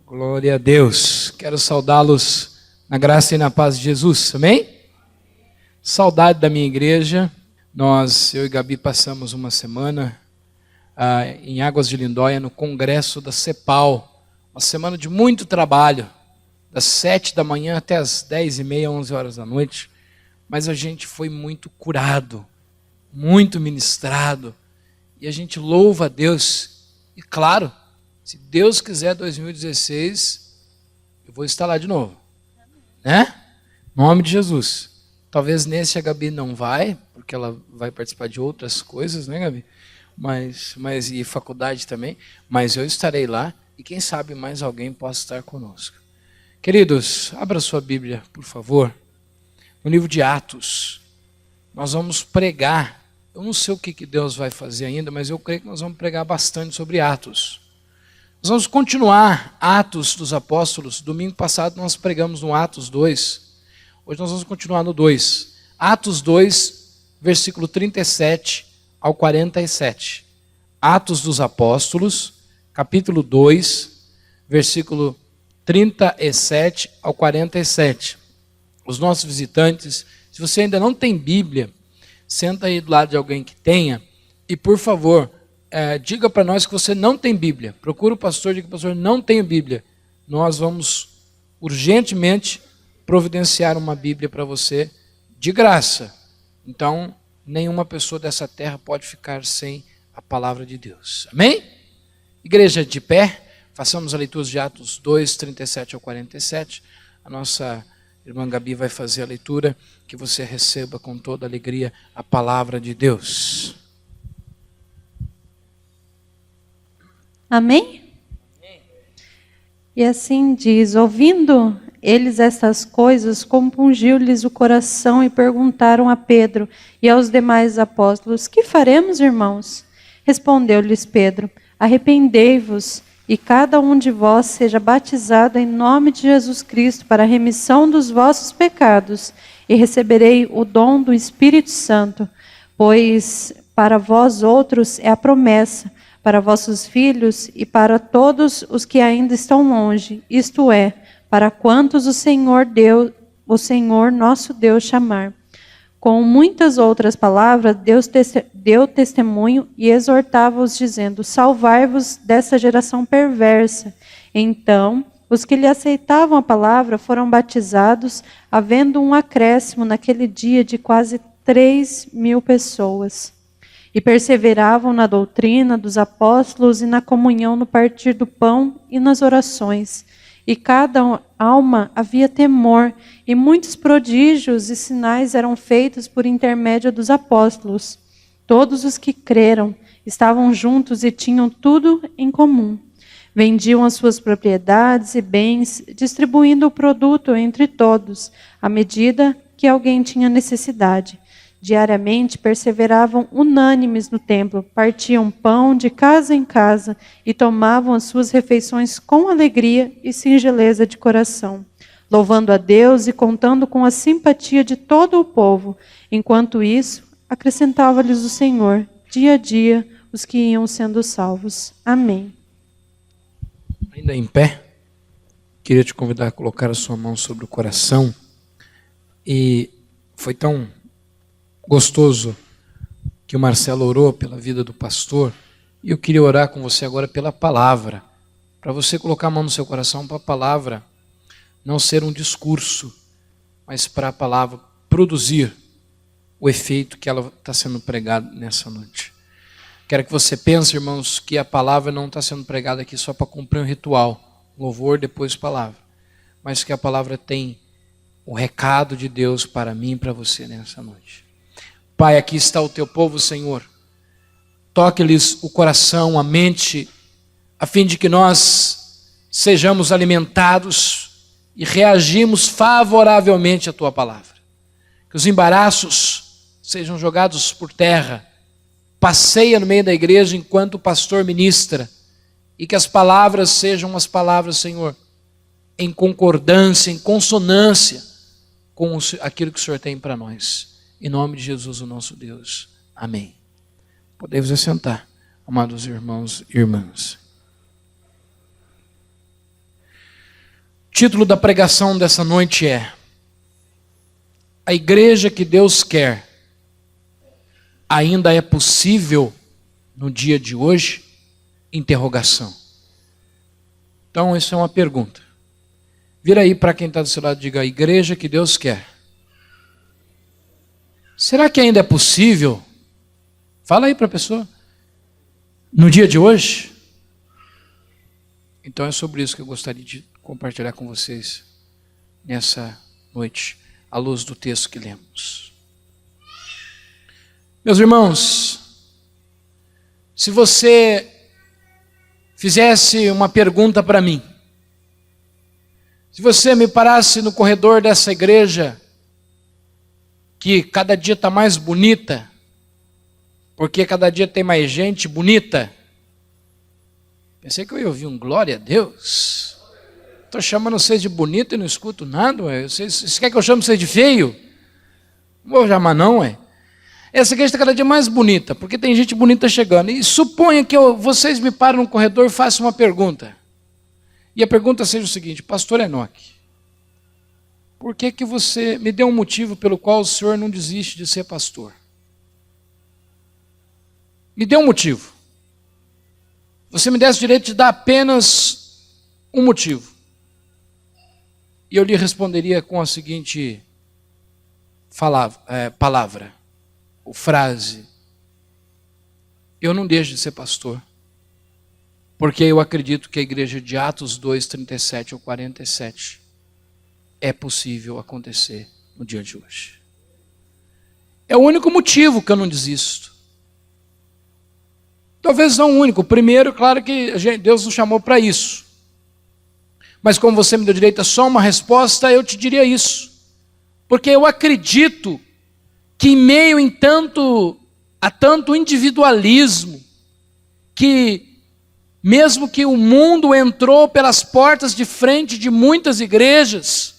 Glória a Deus. Quero saudá-los na graça e na paz de Jesus. Amém? Saudade da minha igreja. Eu e Gabi passamos uma semana em Águas de Lindóia, no congresso da CEPAL. Uma semana de muito trabalho, das 7 da manhã até as 10h30, 11 horas da noite. Mas a gente foi muito curado, muito ministrado. E a gente louva a Deus. E claro, se Deus quiser, 2016, eu vou estar lá de novo. Né? Em nome de Jesus. Talvez nesse a Gabi não vai, porque ela vai participar de outras coisas, né, Gabi? Mas e faculdade também. Mas eu estarei lá e quem sabe mais alguém possa estar conosco. Queridos, abra sua Bíblia, por favor. No livro de Atos. Nós vamos pregar. Eu não sei o que Deus vai fazer ainda, mas eu creio que nós vamos pregar bastante sobre Atos. Nós vamos continuar Atos dos Apóstolos. Domingo passado nós pregamos no Atos 2. Hoje nós vamos continuar no 2. Atos 2, versículo 37 ao 47. Atos dos Apóstolos, capítulo 2, versículo 37 ao 47. Os nossos visitantes, se você ainda não tem Bíblia, senta aí do lado de alguém que tenha e, por favor, diga para nós que você não tem Bíblia. Procura o pastor, diga, pastor, não tenho Bíblia. Nós vamos urgentemente providenciar uma Bíblia para você de graça. Então, nenhuma pessoa dessa terra pode ficar sem a palavra de Deus. Amém? Igreja de pé, façamos a leitura de Atos 2, 37 ao 47. A nossa irmã Gabi vai fazer a leitura, que você receba com toda alegria a palavra de Deus. Amém? E assim diz: ouvindo eles estas coisas, compungiu-lhes o coração e perguntaram a Pedro e aos demais apóstolos: que faremos, irmãos? Respondeu-lhes Pedro: arrependei-vos e cada um de vós seja batizado em nome de Jesus Cristo para a remissão dos vossos pecados, e receberei o dom do Espírito Santo, pois para vós outros é a promessa, para vossos filhos e para todos os que ainda estão longe, isto é, para quantos o Senhor nosso Deus chamar. Com muitas outras palavras, Deus deu testemunho e exortava-os, dizendo: salvai-vos dessa geração perversa. Então, os que lhe aceitavam a palavra foram batizados, havendo um acréscimo naquele dia de quase 3.000 pessoas. E perseveravam na doutrina dos apóstolos e na comunhão, no partir do pão e nas orações. E cada alma havia temor, e muitos prodígios e sinais eram feitos por intermédio dos apóstolos. Todos os que creram estavam juntos e tinham tudo em comum. Vendiam as suas propriedades e bens, distribuindo o produto entre todos, à medida que alguém tinha necessidade. Diariamente perseveravam unânimes no templo, partiam pão de casa em casa e tomavam as suas refeições com alegria e singeleza de coração, louvando a Deus e contando com a simpatia de todo o povo. Enquanto isso, acrescentava-lhes o Senhor, dia a dia, os que iam sendo salvos. Amém. Ainda em pé, queria te convidar a colocar a sua mão sobre o coração. E foi tão gostoso que o Marcelo orou pela vida do pastor, e eu queria orar com você agora pela palavra, para você colocar a mão no seu coração para a palavra não ser um discurso, mas para a palavra produzir o efeito que ela está sendo pregada nessa noite. Quero que você pense, irmãos, que a palavra não está sendo pregada aqui só para cumprir um ritual, louvor, depois palavra, mas que a palavra tem o recado de Deus para mim e para você nessa noite. Pai, aqui está o teu povo, Senhor. Toque-lhes o coração, a mente, a fim de que nós sejamos alimentados e reagimos favoravelmente à tua palavra. Que os embaraços sejam jogados por terra. Passeia no meio da igreja enquanto o pastor ministra. E que as palavras sejam as palavras, Senhor, em concordância, em consonância com aquilo que o Senhor tem para nós. Em nome de Jesus, o nosso Deus. Amém. Podemos assentar, amados irmãos e irmãs. título da pregação dessa noite é: a igreja que Deus quer ainda é possível no dia de hoje? Interrogação. Então, isso é uma pergunta. Vira aí para quem está do seu lado e diga: a igreja que Deus quer, será que ainda é possível? Fala aí para a pessoa. No dia de hoje? Então é sobre isso que eu gostaria de compartilhar com vocês nessa noite, à luz do texto que lemos. Meus irmãos, se você fizesse uma pergunta para mim, se você me parasse no corredor dessa igreja, que cada dia está mais bonita, porque cada dia tem mais gente bonita, pensei que eu ia ouvir um glória a Deus. Estou chamando vocês de bonito e não escuto nada, ué. Vocês querem que eu chame vocês de feio? Não vou chamar não, ué. Essa igreja está cada dia mais bonita, porque tem gente bonita chegando. E suponha que vocês me param no corredor e façam uma pergunta. E a pergunta seja o seguinte: Pastor Enoque, por que você me deu um motivo pelo qual o senhor não desiste de ser pastor? Me dê um motivo. Você me desse o direito de dar apenas um motivo. E eu lhe responderia com a seguinte palavra, ou frase: eu não deixo de ser pastor, porque eu acredito que a igreja de Atos 2, 37 ou 47 é possível acontecer no dia de hoje. É o único motivo que eu não desisto. Talvez não o único. Primeiro, claro que Deus nos chamou para isso. Mas como você me deu direito a só uma resposta, eu te diria isso. Porque eu acredito que em meio a tanto individualismo, que mesmo que o mundo entrou pelas portas de frente de muitas igrejas,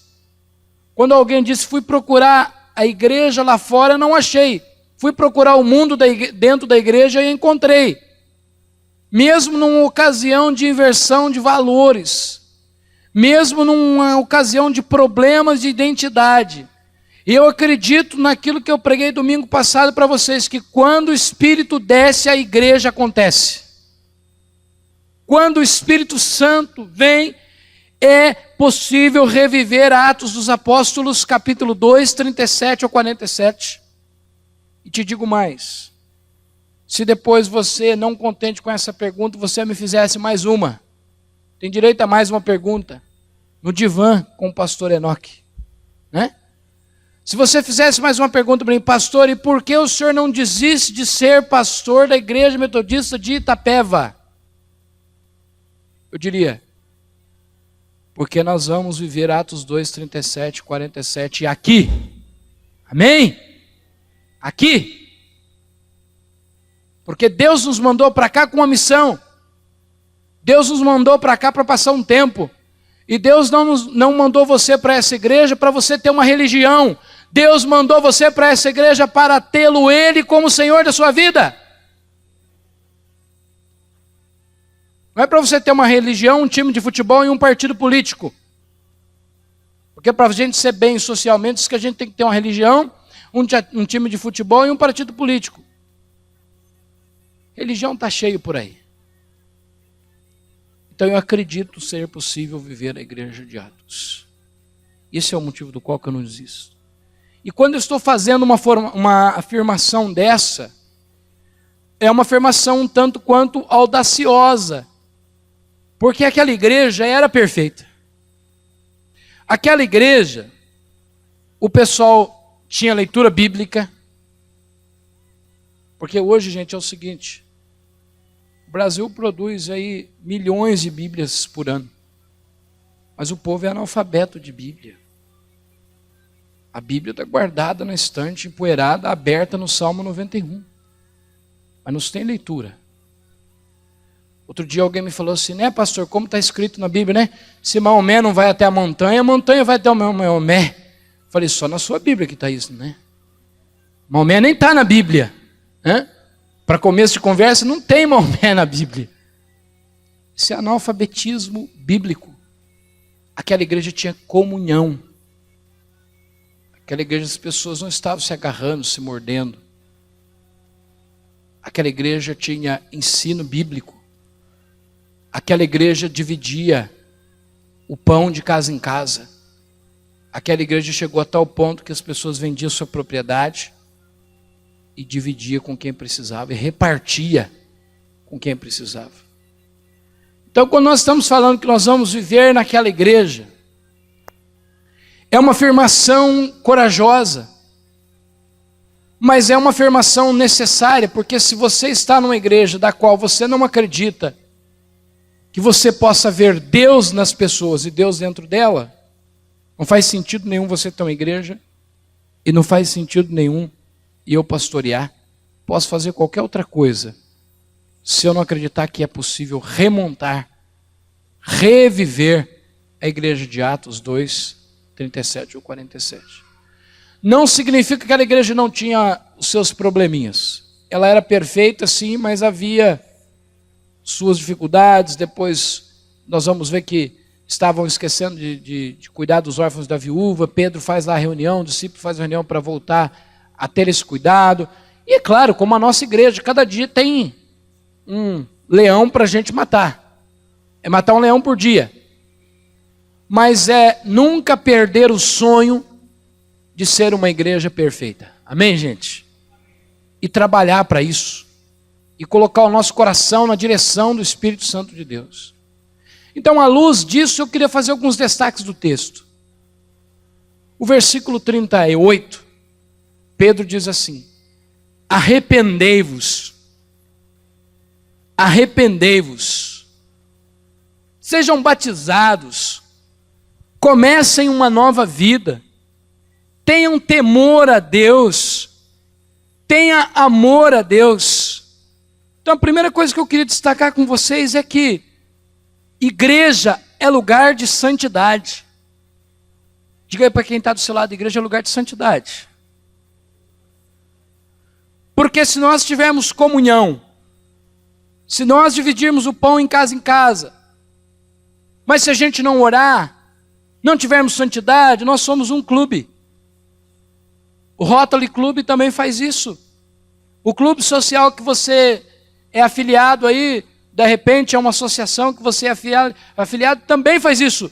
quando alguém disse: fui procurar a igreja lá fora, não achei. Fui procurar o mundo dentro da igreja e encontrei. Mesmo numa ocasião de inversão de valores, mesmo numa ocasião de problemas de identidade, eu acredito naquilo que eu preguei domingo passado para vocês, que quando o Espírito desce, a igreja acontece. Quando o Espírito Santo vem, é possível reviver Atos dos Apóstolos, capítulo 2, 37 ou 47. E te digo mais: se depois você, não contente com essa pergunta, você me fizesse mais uma, tem direito a mais uma pergunta, no divã com o pastor Enoque, né? Se você fizesse mais uma pergunta para mim: pastor, e por que o senhor não desiste de ser pastor da igreja metodista de Itapeva? Eu diria: porque nós vamos viver Atos 2, 37, 47 aqui. Amém? Aqui. Porque Deus nos mandou para cá com uma missão. Deus nos mandou para cá para passar um tempo. E Deus não mandou você para essa igreja para você ter uma religião. Deus mandou você para essa igreja para tê-lo Ele como Senhor da sua vida. Não é para você ter uma religião, um time de futebol e um partido político. Porque para a gente ser bem socialmente, diz que a gente tem que ter uma religião, um time de futebol e um partido político. Religião está cheio por aí. Então eu acredito ser possível viver a igreja de Atos. Esse é o motivo do qual eu não desisto. E quando eu estou fazendo uma afirmação dessa, é uma afirmação um tanto quanto audaciosa. Porque aquela igreja era perfeita. Aquela igreja, o pessoal tinha leitura bíblica. Porque hoje, gente, é o seguinte: o Brasil produz aí milhões de Bíblias por ano. Mas o povo é analfabeto de Bíblia. A Bíblia está guardada na estante, empoeirada, aberta no Salmo 91. Mas não tem leitura. Outro dia alguém me falou assim: né, pastor, como está escrito na Bíblia, né? Se Maomé não vai até a montanha vai até o Maomé. Falei: só na sua Bíblia que está isso, né? Maomé nem está na Bíblia. Para começo de conversa, não tem Maomé na Bíblia. Isso é analfabetismo bíblico. aquela igreja tinha comunhão. Aquela igreja as pessoas não estavam se agarrando, se mordendo. Aquela igreja tinha ensino bíblico. Aquela igreja dividia o pão de casa em casa. Aquela igreja chegou a tal ponto que as pessoas vendiam sua propriedade e dividia com quem precisava, e repartia com quem precisava. Então, quando nós estamos falando que nós vamos viver naquela igreja, é uma afirmação corajosa, mas é uma afirmação necessária, porque se você está numa igreja da qual você não acredita que você possa ver Deus nas pessoas e Deus dentro dela, não faz sentido nenhum você ter uma igreja, e não faz sentido nenhum eu pastorear. Posso fazer qualquer outra coisa, se eu não acreditar que é possível remontar, reviver a igreja de Atos 2, 37 ou 47. Não significa que aquela igreja não tinha os seus probleminhas. Ela era perfeita, sim, mas havia suas dificuldades. Depois nós vamos ver que estavam esquecendo de cuidar dos órfãos da viúva. Pedro faz lá a reunião, o discípulo faz a reunião para voltar a ter esse cuidado. E é claro, como a nossa igreja, cada dia tem um leão para a gente matar. É matar um leão por dia. Mas é nunca perder o sonho de ser uma igreja perfeita. Amém, gente? E trabalhar para isso. E colocar o nosso coração na direção do Espírito Santo de Deus. Então, à luz disso, eu queria fazer alguns destaques do texto. O versículo 38, Pedro diz assim: arrependei-vos, arrependei-vos, sejam batizados, comecem uma nova vida, tenham temor a Deus, tenha amor a Deus. Então a primeira coisa que eu queria destacar com vocês é que igreja é lugar de santidade. Diga aí para quem está do seu lado, igreja é lugar de santidade. Porque se nós tivermos comunhão, se nós dividirmos o pão em casa, mas se a gente não orar, não tivermos santidade, nós somos um clube. O Rotary Club também faz isso. O clube social que você é afiliado aí, de repente é uma associação que você é afiliado, também faz isso.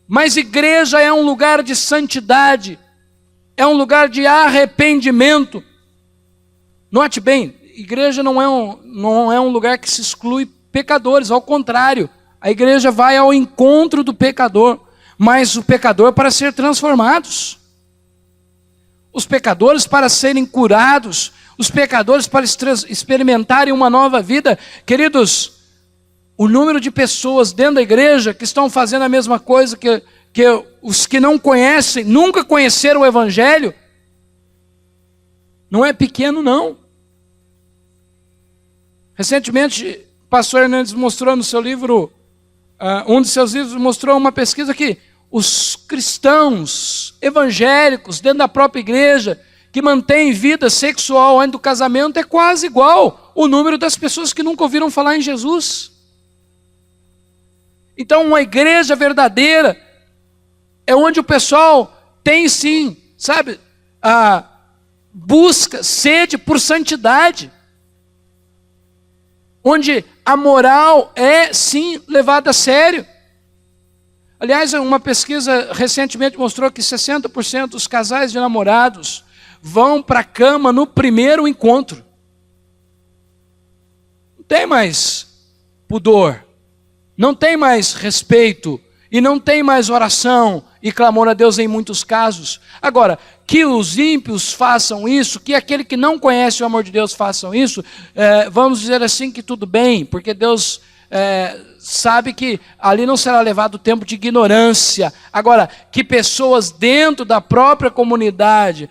Mas igreja é um lugar de santidade, é um lugar de arrependimento. Note bem, igreja não é um lugar que se exclui pecadores, ao contrário, a igreja vai ao encontro do pecador, mas o pecador para ser transformados, os pecadores para serem curados, os pecadores para experimentarem uma nova vida. Queridos, o número de pessoas dentro da igreja que estão fazendo a mesma coisa que os que não conhecem, nunca conheceram o Evangelho, não é pequeno não. Recentemente, o pastor Hernandes mostrou no seu livro, um de seus livros mostrou uma pesquisa que os cristãos evangélicos dentro da própria igreja que mantêm vida sexual antes do casamento é quase igual o número das pessoas que nunca ouviram falar em Jesus. Então uma igreja verdadeira é onde o pessoal tem sim, sabe, a busca, sede por santidade. Onde a moral é sim levada a sério. Aliás, uma pesquisa recentemente mostrou que 60% dos casais de namorados vão para a cama no primeiro encontro. Não tem mais pudor, não tem mais respeito, e não tem mais oração e clamor a Deus em muitos casos. Agora, que os ímpios façam isso, que aquele que não conhece o amor de Deus façam isso, vamos dizer assim que tudo bem, porque Deus sabe que ali não será levado tempo de ignorância. Agora, que pessoas dentro da própria comunidade,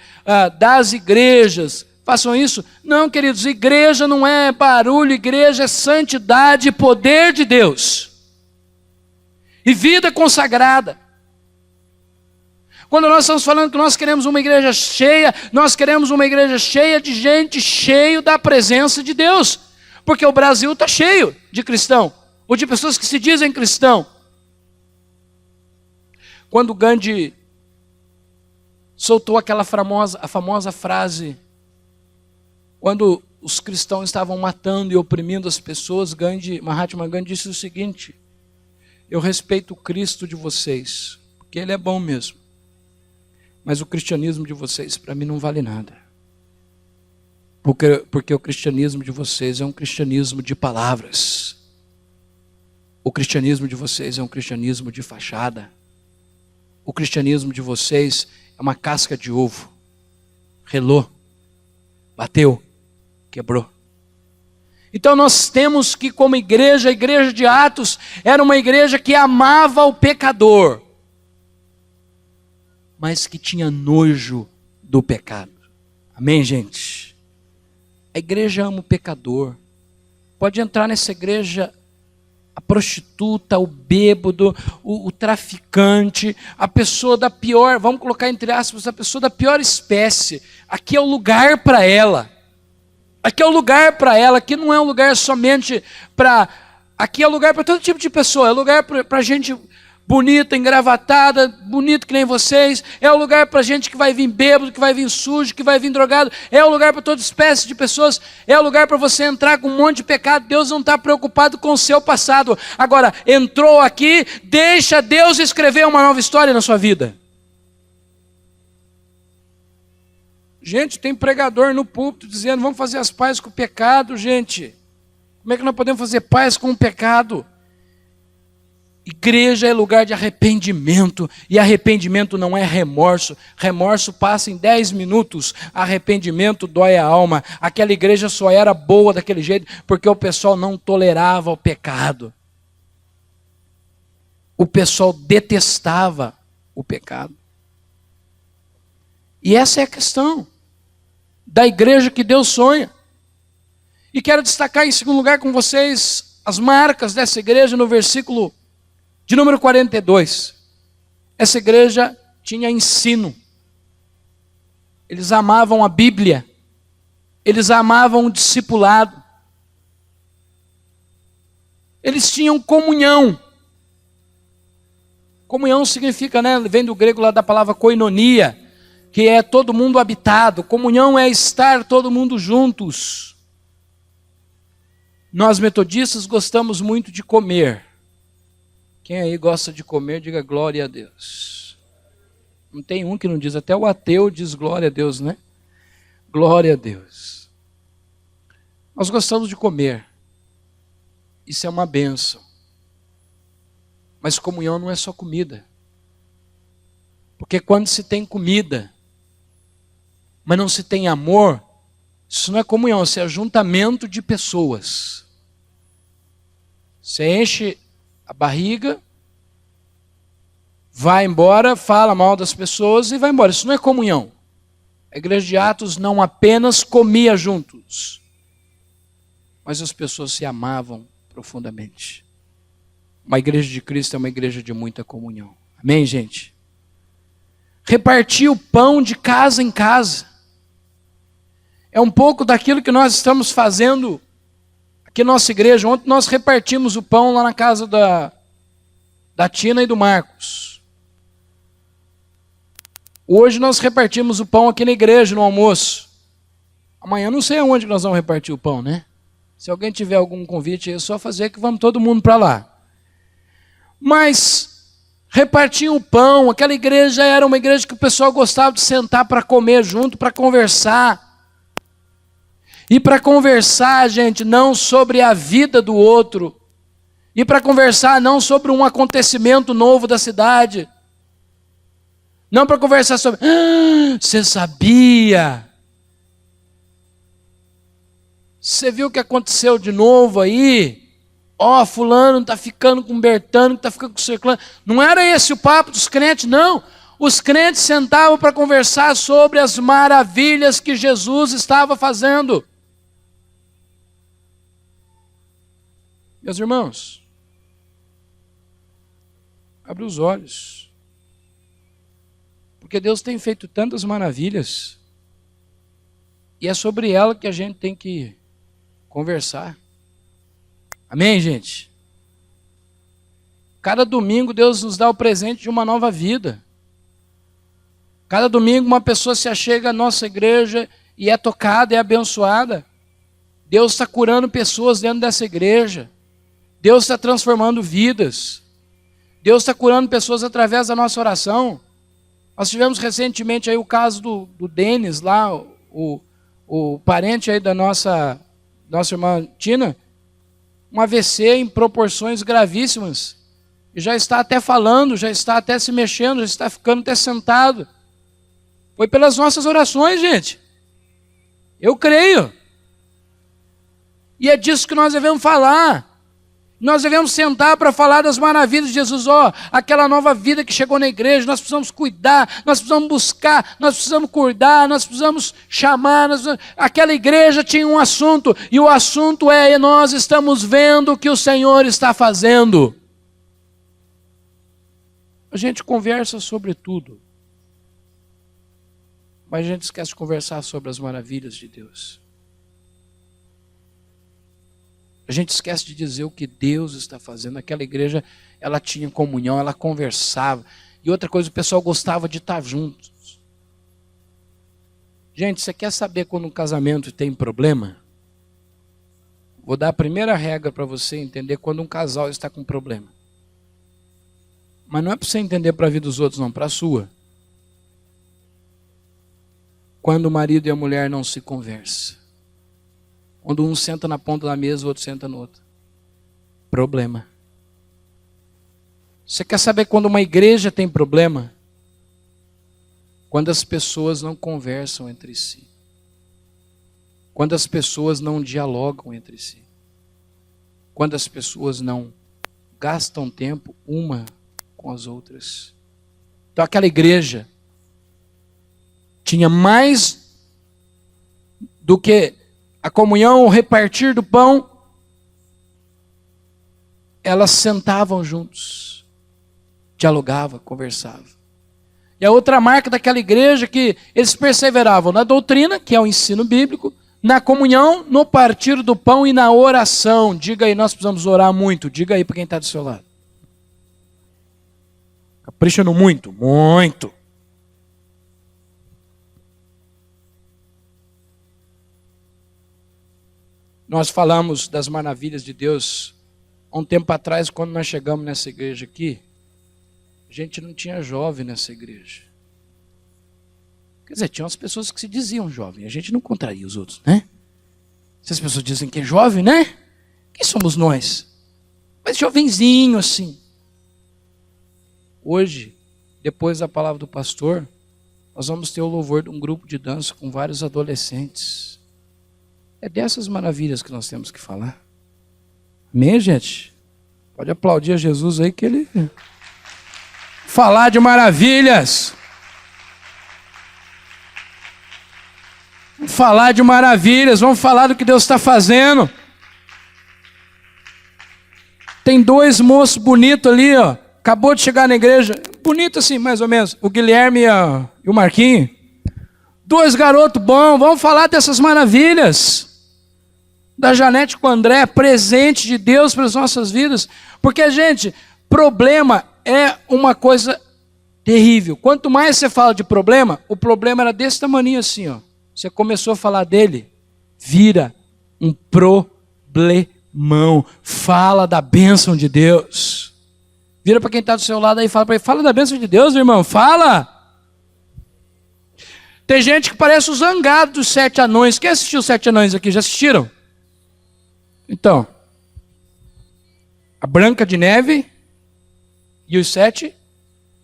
das igrejas, façam isso? Não, queridos, igreja não é barulho, igreja é santidade e poder de Deus. E vida consagrada. Quando nós estamos falando que nós queremos uma igreja cheia, nós queremos uma igreja cheia de gente, cheio da presença de Deus. Porque o Brasil está cheio de cristão, ou de pessoas que se dizem cristão. Quando Gandhi soltou aquela a famosa frase, quando os cristãos estavam matando e oprimindo as pessoas, Mahatma Gandhi disse o seguinte: eu respeito o Cristo de vocês, porque ele é bom mesmo, mas o cristianismo de vocês para mim não vale nada. Porque o cristianismo de vocês é um cristianismo de palavras. O cristianismo de vocês é um cristianismo de fachada. O cristianismo de vocês é uma casca de ovo. Relou, bateu, quebrou. Então nós temos que, como igreja, a igreja de Atos era uma igreja que amava o pecador, mas que tinha nojo do pecado. Amém, gente? A igreja ama o pecador. Pode entrar nessa igreja a prostituta, o bêbado, o traficante, a pessoa da pior, vamos colocar entre aspas, a pessoa da pior espécie. Aqui é o lugar para ela. Aqui é o lugar para ela. Aqui não é um lugar somente para... Aqui é o lugar para todo tipo de pessoa. É lugar para gente bonita, engravatada, bonito que nem vocês. É o lugar para gente que vai vir bêbado, que vai vir sujo, que vai vir drogado. É o lugar para toda espécie de pessoas. É o lugar para você entrar com um monte de pecado. Deus não está preocupado com o seu passado. Agora, entrou aqui, deixa Deus escrever uma nova história na sua vida. Gente, tem pregador no púlpito dizendo, vamos fazer as pazes com o pecado, gente. Como é que nós podemos fazer paz com o pecado? Igreja é lugar de arrependimento, e arrependimento não é remorso. Remorso passa em 10 minutos, arrependimento dói a alma. Aquela igreja só era boa daquele jeito, porque o pessoal não tolerava o pecado. O pessoal detestava o pecado. E essa é a questão da igreja que Deus sonha. E quero destacar em segundo lugar com vocês as marcas dessa igreja no versículo de número 42. Essa igreja tinha ensino. Eles amavam a Bíblia. Eles amavam o discipulado. Eles tinham comunhão. Comunhão significa, vem do grego lá da palavra koinonia, que é todo mundo habitado. Comunhão é estar todo mundo juntos. Nós metodistas gostamos muito de comer. Quem aí gosta de comer, diga glória a Deus. Não tem um que não diz, até o ateu diz glória a Deus, né? Glória a Deus. Nós gostamos de comer. Isso é uma bênção. Mas comunhão não é só comida. Porque quando se tem comida, mas não se tem amor, isso não é comunhão, isso é ajuntamento de pessoas. Você enche a barriga, vai embora, fala mal das pessoas e vai embora. Isso não é comunhão. A igreja de Atos não apenas comia juntos, mas as pessoas se amavam profundamente. Uma igreja de Cristo é uma igreja de muita comunhão. Amém, gente? Repartir o pão de casa em casa. É um pouco daquilo que nós estamos fazendo aqui na nossa igreja. Ontem nós repartimos o pão lá na casa da Tina e do Marcos. Hoje nós repartimos o pão aqui na igreja, no almoço. Amanhã não sei aonde nós vamos repartir o pão, né? Se alguém tiver algum convite, é só fazer que vamos todo mundo para lá. Mas repartiam o pão, aquela igreja era uma igreja que o pessoal gostava de sentar para comer junto, para conversar. E para conversar, gente, não sobre a vida do outro. E para conversar não sobre um acontecimento novo da cidade. Não para conversar sobre, você sabia? Você viu o que aconteceu de novo aí? Fulano está ficando com Bertano, está ficando com Ciclano. Não era esse o papo dos crentes, não. Os crentes sentavam para conversar sobre as maravilhas que Jesus estava fazendo. Meus irmãos, abre os olhos. Porque Deus tem feito tantas maravilhas. E é sobre ela que a gente tem que conversar. Amém, gente? Cada domingo Deus nos dá o presente de uma nova vida. Cada domingo uma pessoa se achega à nossa igreja e é tocada, é abençoada. Deus está curando pessoas dentro dessa igreja. Deus está transformando vidas. Deus está curando pessoas através da nossa oração. Nós tivemos recentemente aí o caso do Denis lá, o parente aí da nossa irmã Tina, um AVC em proporções gravíssimas. E já está até falando, já está até se mexendo, já está ficando até sentado. Foi pelas nossas orações, gente. Eu creio. E é disso que nós devemos falar. Nós devemos sentar para falar das maravilhas de Jesus. Aquela nova vida que chegou na igreja, nós precisamos cuidar, nós precisamos buscar, nós precisamos cuidar, nós precisamos chamar. Aquela igreja tinha um assunto, e o assunto é: nós estamos vendo o que o Senhor está fazendo. A gente conversa sobre tudo, mas a gente esquece de conversar sobre as maravilhas de Deus. A gente esquece de dizer o que Deus está fazendo. Aquela igreja, ela tinha comunhão, ela conversava. E outra coisa, o pessoal gostava de estar juntos. Gente, você quer saber quando um casamento tem problema? Vou dar a primeira regra para você entender quando um casal está com problema. Mas não é para você entender para a vida dos outros, não, para a sua. Quando o marido e a mulher não se conversam. Quando um senta na ponta da mesa, o outro senta no outro. Problema. Você quer saber quando uma igreja tem problema? Quando as pessoas não conversam entre si. Quando as pessoas não dialogam entre si. Quando as pessoas não gastam tempo uma com as outras. Então aquela igreja tinha mais do que a comunhão, o repartir do pão. Elas sentavam juntos, dialogavam, conversavam. E a outra marca daquela igreja é que eles perseveravam na doutrina, que é o ensino bíblico, na comunhão, no partir do pão e na oração. Diga aí, nós precisamos orar muito. Diga aí para quem está do seu lado. Capricha no muito, muito. Nós falamos das maravilhas de Deus há um tempo atrás, quando nós chegamos nessa igreja aqui. A gente não tinha jovem nessa igreja. Quer dizer, tinha umas pessoas que se diziam jovem. A gente não contraria os outros, né? Se as pessoas dizem que é jovem, né? Quem somos nós? Mas jovenzinho assim. Hoje, depois da palavra do pastor, nós vamos ter o louvor de um grupo de dança com vários adolescentes. É dessas maravilhas que nós temos que falar. Amém, gente? Pode aplaudir a Jesus aí que ele... Falar de maravilhas. Vamos falar de maravilhas. Vamos falar do que Deus está fazendo. Tem dois moços bonitos ali, ó. Acabou de chegar na igreja. Bonito assim, mais ou menos. O Guilherme e o Marquinho. Dois garotos bons. Vamos falar dessas maravilhas. Da Janete com o André, presente de Deus para as nossas vidas. Porque, gente, problema é uma coisa terrível. Quanto mais você fala de problema, o problema era desse tamanho assim, ó. Você começou a falar dele, vira um problemão. Fala da bênção de Deus. Vira para quem está do seu lado aí e fala para ele, fala da bênção de Deus, irmão, fala. Tem gente que parece o zangado dos 7 anões. Quem assistiu os 7 anões aqui? Já assistiram? Então, a Branca de Neve e os 7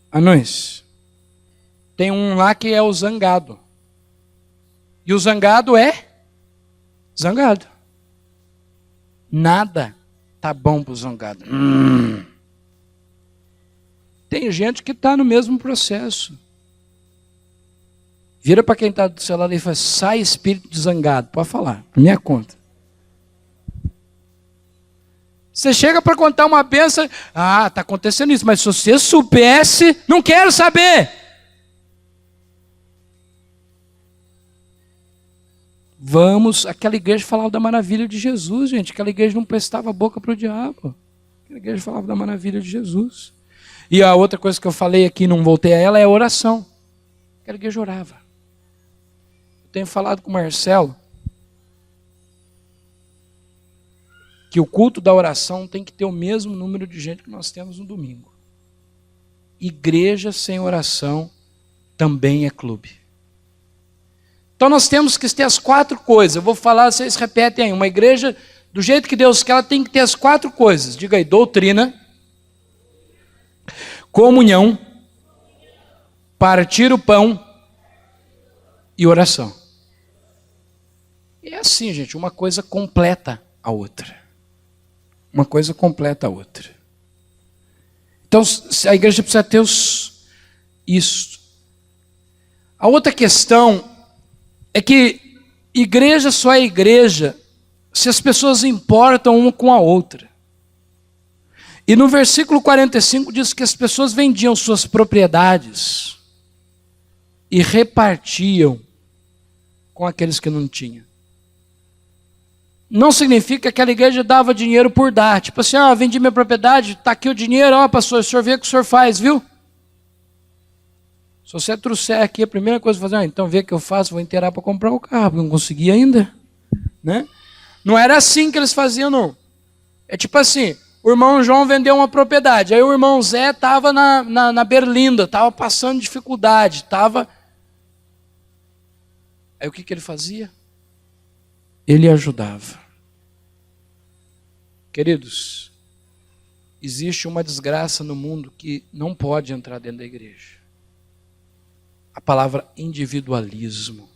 anões. Tem um lá que é o zangado. E o zangado é zangado. Nada tá bom para o zangado. Tem gente que está no mesmo processo. Vira para quem está do seu lado e fala, sai espírito de zangado. Pode falar, por minha conta. Você chega para contar uma bênção, está acontecendo isso, mas se você soubesse, não quero saber. Aquela igreja falava da maravilha de Jesus, gente. Aquela igreja não prestava a boca para o diabo. A igreja falava da maravilha de Jesus. E a outra coisa que eu falei aqui, não voltei a ela, é a oração. A igreja orava. Eu tenho falado com o Marcelo que o culto da oração tem que ter o mesmo número de gente que nós temos no domingo. Igreja sem oração também é clube. Então nós temos que ter as 4 coisas. Eu vou falar, vocês repetem aí. Uma igreja, do jeito que Deus quer, ela tem que ter as 4 coisas. Diga aí: doutrina, comunhão, partir o pão e oração. E é assim, gente, uma coisa completa a outra. Uma coisa completa a outra. Então a igreja precisa ter isso. A outra questão é que igreja só é igreja se as pessoas importam uma com a outra. E no versículo 45 diz que as pessoas vendiam suas propriedades e repartiam com aqueles que não tinham. Não significa que aquela igreja dava dinheiro por dar. Tipo assim, vendi minha propriedade, está aqui o dinheiro, pastor, o senhor vê o que o senhor faz, viu? Se você trouxer aqui, a primeira coisa que fazer, então vê o que eu faço, vou inteirar para comprar o carro, porque não consegui ainda. Né? Não era assim que eles faziam, não. É tipo assim, o irmão João vendeu uma propriedade, aí o irmão Zé estava na Berlinda, estava passando dificuldade, estava... Aí o que ele fazia? Ele ajudava. Queridos, existe uma desgraça no mundo que não pode entrar dentro da igreja. A palavra individualismo.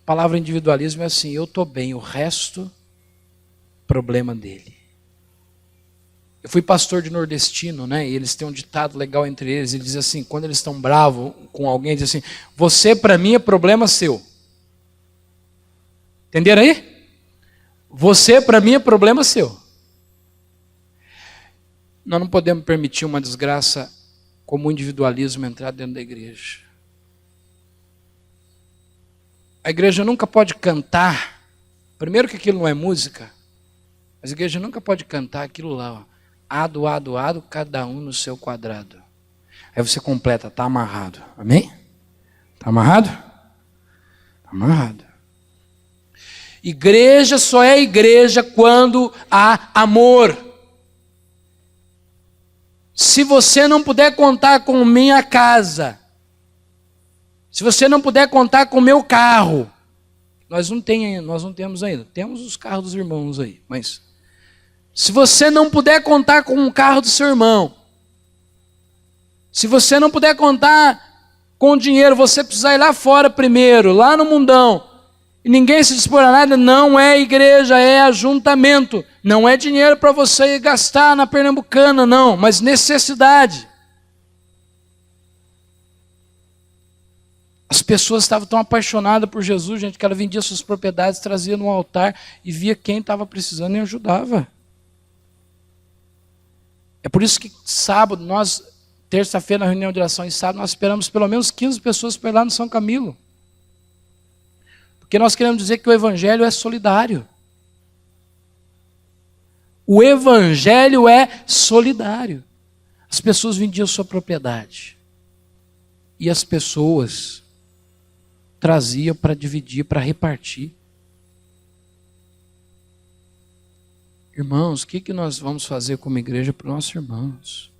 A palavra individualismo é assim: eu estou bem, o resto, problema dele. Eu fui pastor de nordestino, né? E eles têm um ditado legal entre eles. Ele diz assim, quando eles estão bravos com alguém, diz assim: você para mim é problema seu. Entenderam aí? Você para mim é problema seu. Nós não podemos permitir uma desgraça como o individualismo entrar dentro da igreja. A igreja nunca pode cantar, primeiro que aquilo não é música, mas a igreja nunca pode cantar aquilo lá, ado, cada um no seu quadrado. Aí você completa, está amarrado. Amém? Está amarrado? Está amarrado. Igreja só é igreja quando há amor. Se você não puder contar com minha casa, se você não puder contar com meu carro, nós não temos ainda, temos os carros dos irmãos aí, mas se você não puder contar com o carro do seu irmão, se você não puder contar com o dinheiro, você precisar ir lá fora primeiro, lá no mundão, e ninguém se dispor a nada, não é igreja, é ajuntamento. Não é dinheiro para você gastar na Pernambucana, não, mas necessidade. As pessoas estavam tão apaixonadas por Jesus, gente, que ela vendia suas propriedades, trazia no altar e via quem estava precisando e ajudava. É por isso que sábado, terça-feira na reunião de oração e sábado, nós esperamos pelo menos 15 pessoas para ir lá no São Camilo. Porque nós queremos dizer que o evangelho é solidário. O evangelho é solidário. As pessoas vendiam sua propriedade. E as pessoas traziam para dividir, para repartir. Irmãos, o que nós vamos fazer como igreja para os nossos irmãos?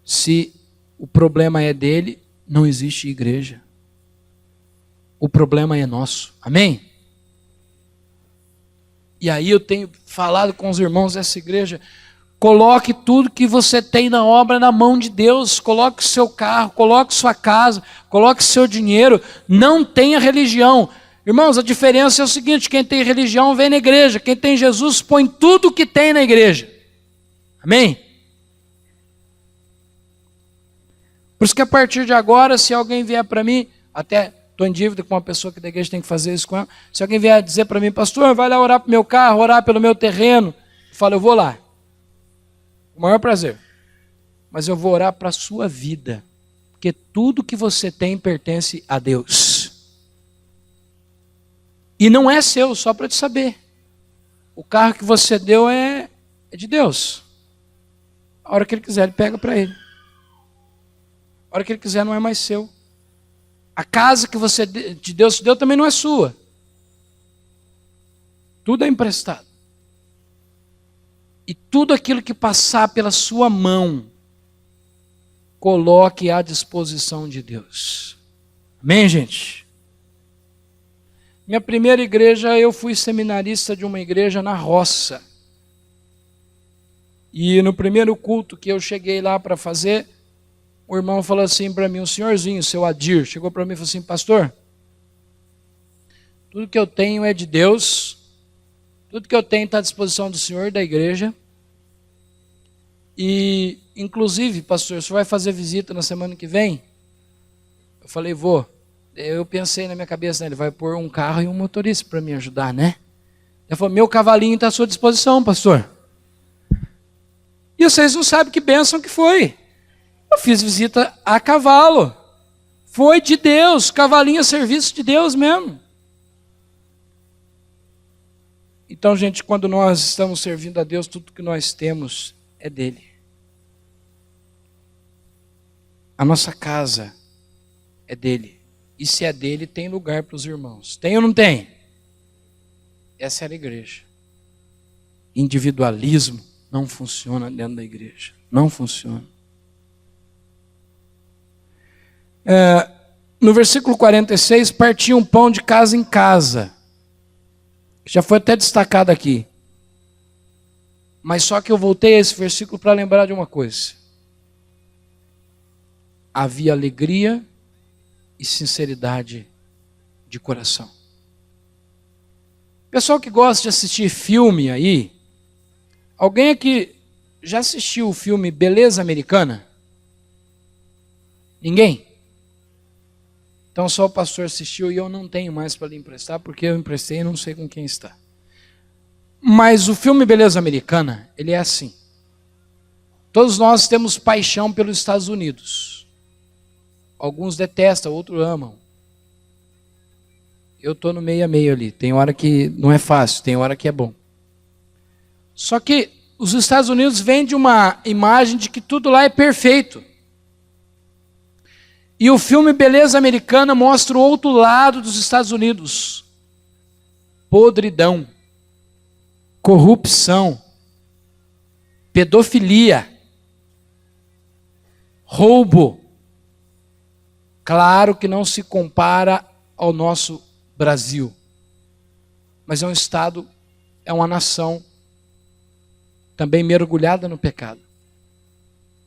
Se o problema é dele, não existe igreja. O problema é nosso. Amém? E aí eu tenho falado com os irmãos dessa igreja, coloque tudo que você tem na obra na mão de Deus, coloque o seu carro, coloque sua casa, coloque seu dinheiro, não tenha religião. Irmãos, a diferença é o seguinte, quem tem religião vem na igreja, quem tem Jesus põe tudo que tem na igreja. Amém? Por isso que a partir de agora, se alguém vier para mim, até estou em dívida com uma pessoa que da igreja tem que fazer isso com ela. Se alguém vier dizer para mim, pastor, vai lá orar para o meu carro, orar pelo meu terreno. Eu falo, eu vou lá. O maior prazer. Mas eu vou orar para a sua vida. Porque tudo que você tem pertence a Deus. E não é seu, só para te saber. o carro que você deu é de Deus. A hora que Ele quiser, Ele pega para Ele. A hora que Ele quiser, não é mais seu. A casa que de Deus te deu também não é sua. Tudo é emprestado. E tudo aquilo que passar pela sua mão, coloque à disposição de Deus. Amém, gente? Minha primeira igreja, eu fui seminarista de uma igreja na roça. E no primeiro culto que eu cheguei lá para fazer, o irmão falou assim para mim, um senhorzinho, seu Adir, chegou para mim e falou assim, pastor, tudo que eu tenho é de Deus, tudo que eu tenho está à disposição do senhor e da igreja. E, inclusive, pastor, o senhor vai fazer visita na semana que vem? Eu falei, vou. Eu pensei na minha cabeça, né, ele vai pôr um carro e um motorista para me ajudar, né? Ele falou, meu cavalinho está à sua disposição, pastor. E vocês não sabem que bênção que foi. Eu fiz visita a cavalo. Foi de Deus, cavalinho a serviço de Deus mesmo. Então, gente, quando nós estamos servindo a Deus, tudo que nós temos é dele. A nossa casa é dele. E se é dele, tem lugar para os irmãos. Tem ou não tem? Essa era a igreja. Individualismo não funciona dentro da igreja. Não funciona. No versículo 46, partiam pão de casa em casa. Já foi até destacado aqui. Mas só que eu voltei a esse versículo para lembrar de uma coisa. Havia alegria e sinceridade de coração. Pessoal que gosta de assistir filme aí, alguém aqui já assistiu o filme Beleza Americana? Ninguém? Então só o pastor assistiu e eu não tenho mais para lhe emprestar, porque eu emprestei e não sei com quem está. Mas o filme Beleza Americana, ele é assim. Todos nós temos paixão pelos Estados Unidos. Alguns detestam, outros amam. Eu estou no meio a meio ali. Tem hora que não é fácil, tem hora que é bom. Só que os Estados Unidos vendem uma imagem de que tudo lá é perfeito. E o filme Beleza Americana mostra o outro lado dos Estados Unidos. Podridão, corrupção, pedofilia, roubo. Claro que não se compara ao nosso Brasil, mas é um estado, é uma nação também mergulhada no pecado.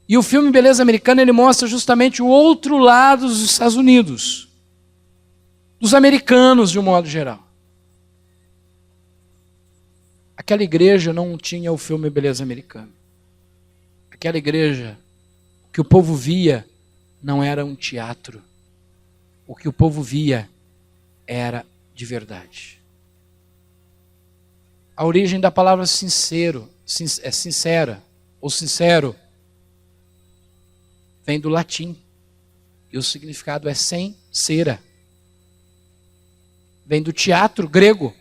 E o filme Beleza Americana, ele mostra justamente o outro lado dos Estados Unidos, dos americanos de um modo geral. Aquela igreja não tinha o filme Beleza Americana. Aquela igreja, o que o povo via não era um teatro. O que o povo via era de verdade. A origem da palavra sincero, é sincera, ou sincero, vem do latim. E o significado é sem cera. Vem do teatro grego.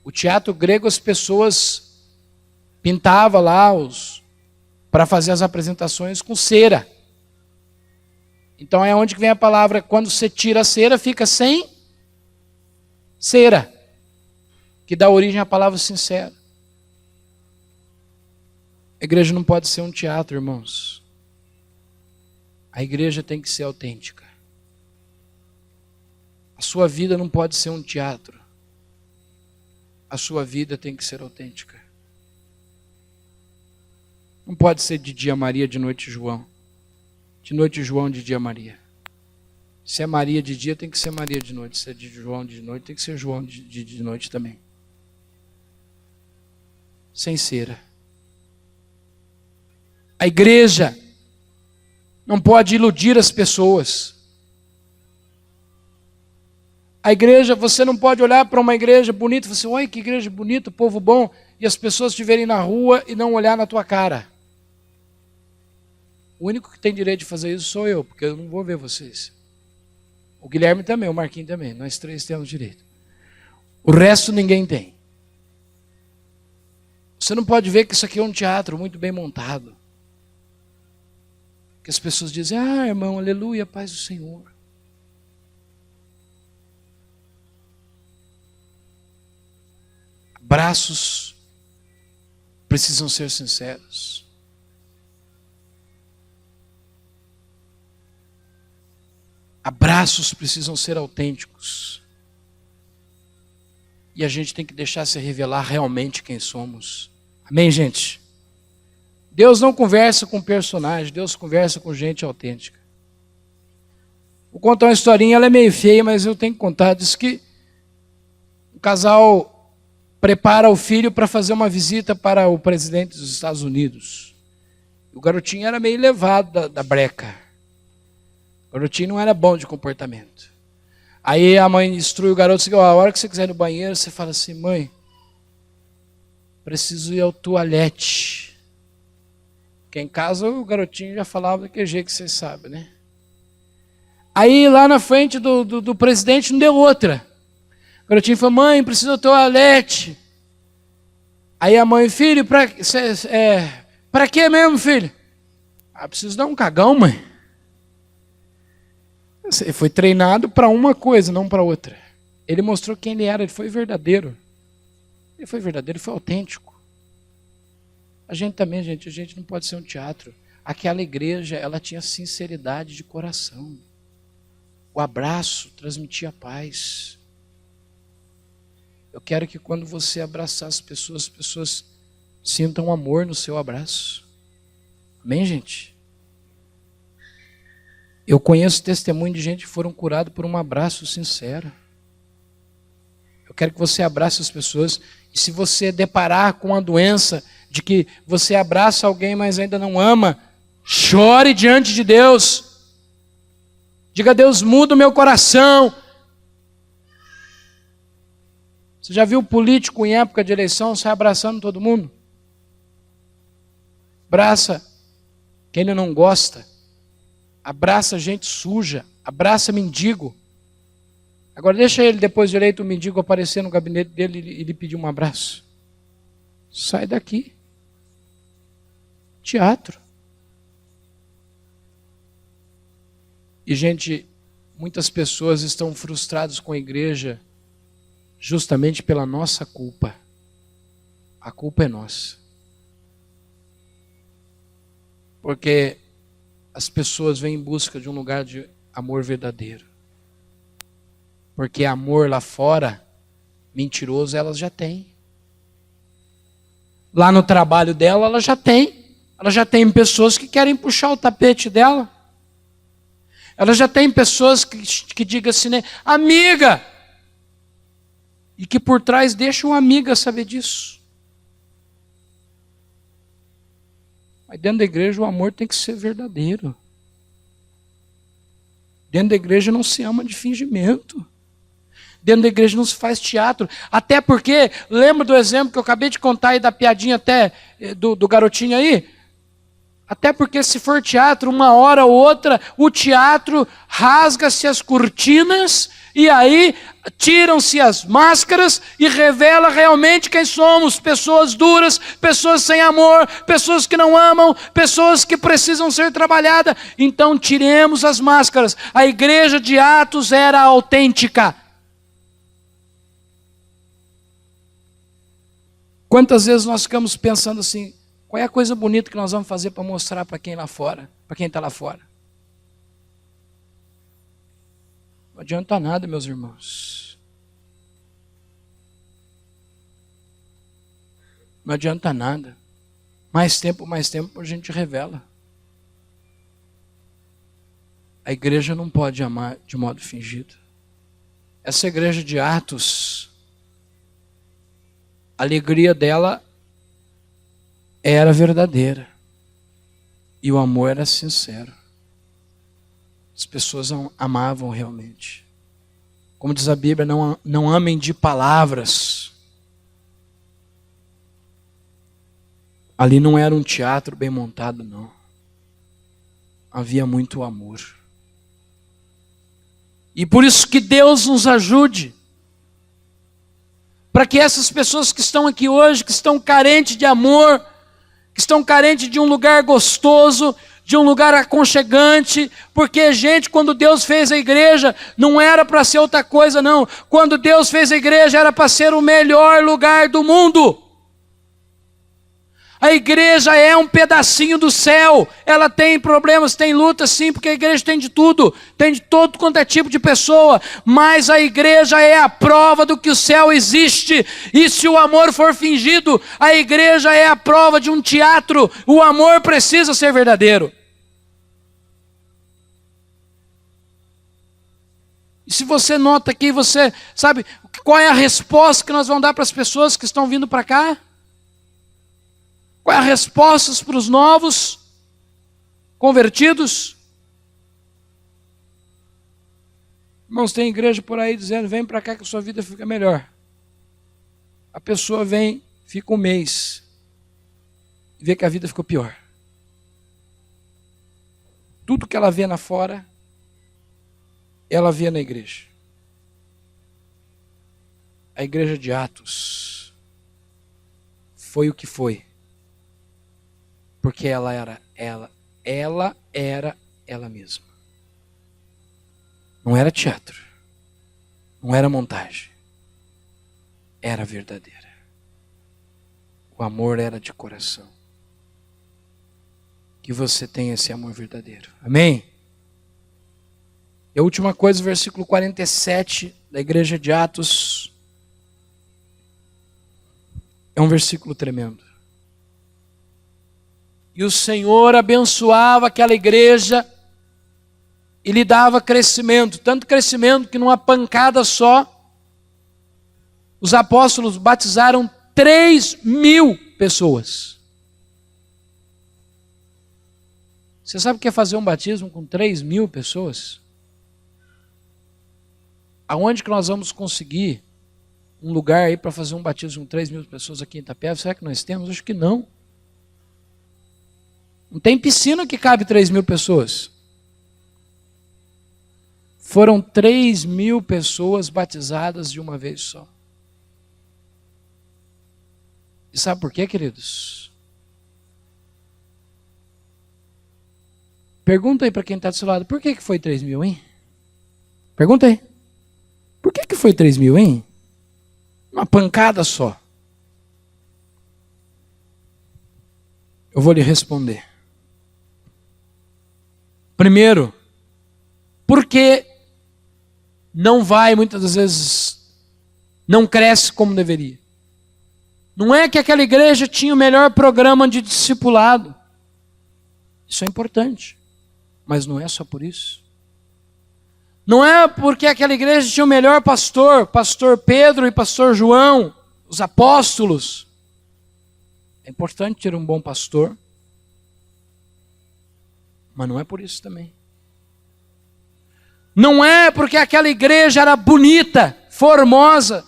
O teatro grego, as pessoas pintavam lá para fazer as apresentações com cera. Então é onde que vem a palavra, quando você tira a cera, fica sem cera, que dá origem à palavra sincera. A igreja não pode ser um teatro, irmãos. A igreja tem que ser autêntica. A sua vida não pode ser um teatro. A sua vida tem que ser autêntica. Não pode ser de dia Maria, de noite João. De noite João, de dia Maria. Se é Maria de dia, tem que ser Maria de noite. Se é de João de noite, tem que ser João de noite também. Sem cera. A igreja não pode iludir as pessoas. A igreja, você não pode olhar para uma igreja bonita e falar assim, olha que igreja bonita, povo bom, e as pessoas te verem na rua e não olhar na tua cara. O único que tem direito de fazer isso sou eu, porque eu não vou ver vocês. O Guilherme também, o Marquinhos também, nós três temos direito. O resto ninguém tem. Você não pode ver que isso aqui é um teatro muito bem montado. Que as pessoas dizem, irmão, aleluia, paz do Senhor. Abraços precisam ser sinceros. Abraços precisam ser autênticos. E a gente tem que deixar se revelar realmente quem somos. Amém, gente? Deus não conversa com personagem, Deus conversa com gente autêntica. Vou contar uma historinha, ela é meio feia, mas eu tenho que contar. Diz que o casal prepara o filho para fazer uma visita para o presidente dos Estados Unidos. O garotinho era meio levado da breca. O garotinho não era bom de comportamento. Aí a mãe instrui o garoto, assim, a hora que você quiser ir no banheiro, você fala assim, mãe, preciso ir ao toalete. Porque em casa o garotinho já falava daquele jeito que vocês sabem, né? Aí lá na frente do presidente não deu outra. O garotinho falou, mãe, preciso ir ao toalete. Aí a mãe, filho, pra que mesmo, filho? Preciso dar um cagão, mãe. Ele foi treinado para uma coisa, não para outra. Ele mostrou quem ele era, ele foi verdadeiro. Ele foi verdadeiro, ele foi autêntico. A gente também, a gente não pode ser um teatro. Aquela igreja, ela tinha sinceridade de coração. O abraço transmitia paz. Eu quero que quando você abraçar as pessoas sintam amor no seu abraço. Amém, gente? Eu conheço testemunho de gente que foram curados por um abraço sincero. Eu quero que você abrace as pessoas. E se você deparar com a doença de que você abraça alguém, mas ainda não ama, chore diante de Deus. Diga, Deus, muda o meu coração. Você já viu o político em época de eleição sai abraçando todo mundo? Abraça quem ele não gosta. Abraça gente suja. Abraça mendigo. Agora deixa ele, depois de eleito, o mendigo aparecer no gabinete dele e lhe pedir um abraço. Sai daqui. Teatro. E, gente, muitas pessoas estão frustradas com a igreja justamente pela nossa culpa. A culpa é nossa. Porque as pessoas vêm em busca de um lugar de amor verdadeiro. Porque amor lá fora, mentiroso, elas já têm. Lá no trabalho dela, ela já tem. Ela já tem pessoas que querem puxar o tapete dela. Ela já tem pessoas que digam assim, né? Amiga! E que por trás deixam a amiga saber disso. Mas dentro da igreja o amor tem que ser verdadeiro. Dentro da igreja não se ama de fingimento. Dentro da igreja não se faz teatro. Até porque, lembra do exemplo que eu acabei de contar aí da piadinha até do garotinho aí? Até porque se for teatro, uma hora ou outra, o teatro rasga-se as cortinas e aí tiram-se as máscaras e revela realmente quem somos. Pessoas duras, pessoas sem amor, pessoas que não amam, pessoas que precisam ser trabalhadas. Então tiremos as máscaras. A igreja de Atos era autêntica. Quantas vezes nós ficamos pensando assim, qual é a coisa bonita que nós vamos fazer para mostrar para quem lá fora, para quem está lá fora? Não adianta nada, meus irmãos. Não adianta nada. Mais tempo a gente revela. A igreja não pode amar de modo fingido. Essa igreja de Atos, a alegria dela era verdadeira. E o amor era sincero. As pessoas amavam realmente. Como diz a Bíblia, não amem de palavras. Ali não era um teatro bem montado, não. Havia muito amor. E por isso que Deus nos ajude para que essas pessoas que estão aqui hoje, que estão carentes de amor, que estão carentes de um lugar gostoso, de um lugar aconchegante, porque, gente, quando Deus fez a igreja, não era para ser outra coisa, não. Quando Deus fez a igreja, era para ser o melhor lugar do mundo. A igreja é um pedacinho do céu. Ela tem problemas, tem lutas, sim, porque a igreja tem de tudo. Tem de todo quanto é tipo de pessoa. Mas a igreja é a prova do que o céu existe. E se o amor for fingido, a igreja é a prova de um teatro. O amor precisa ser verdadeiro. E se você nota aqui, você sabe qual é a resposta que nós vamos dar para as pessoas que estão vindo para cá? Qual é a resposta para os novos convertidos? Irmãos, tem igreja por aí dizendo, vem para cá que a sua vida fica melhor. A pessoa vem, fica um mês, e vê que a vida ficou pior. Tudo que ela vê lá fora, ela vê na igreja. A igreja de Atos foi o que foi. Porque ela era ela mesma. Não era teatro. Não era montagem. Era verdadeira. O amor era de coração. Que você tenha esse amor verdadeiro. Amém? E a última coisa, versículo 47 da igreja de Atos. É um versículo tremendo. E o Senhor abençoava aquela igreja e lhe dava crescimento. Tanto crescimento que numa pancada só, os apóstolos batizaram 3.000 pessoas. Você sabe o que é fazer um batismo com 3.000 pessoas? Aonde que nós vamos conseguir um lugar aí para fazer um batismo com 3.000 pessoas aqui em Itapeva? Será que nós temos? Acho que não. Não tem piscina que cabe 3.000 pessoas. Foram 3.000 pessoas batizadas de uma vez só. E sabe por quê, queridos? Pergunta aí para quem está do seu lado, por que foi 3.000, hein? Pergunta aí. Por que foi 3.000, hein? Uma pancada só. Eu vou lhe responder. Primeiro, porque não vai, muitas das vezes, não cresce como deveria. Não é que aquela igreja tinha o melhor programa de discipulado. Isso é importante, mas não é só por isso. Não é porque aquela igreja tinha o melhor pastor, pastor Pedro e pastor João, os apóstolos. É importante ter um bom pastor. Mas não é por isso também. Não é porque aquela igreja era bonita, formosa.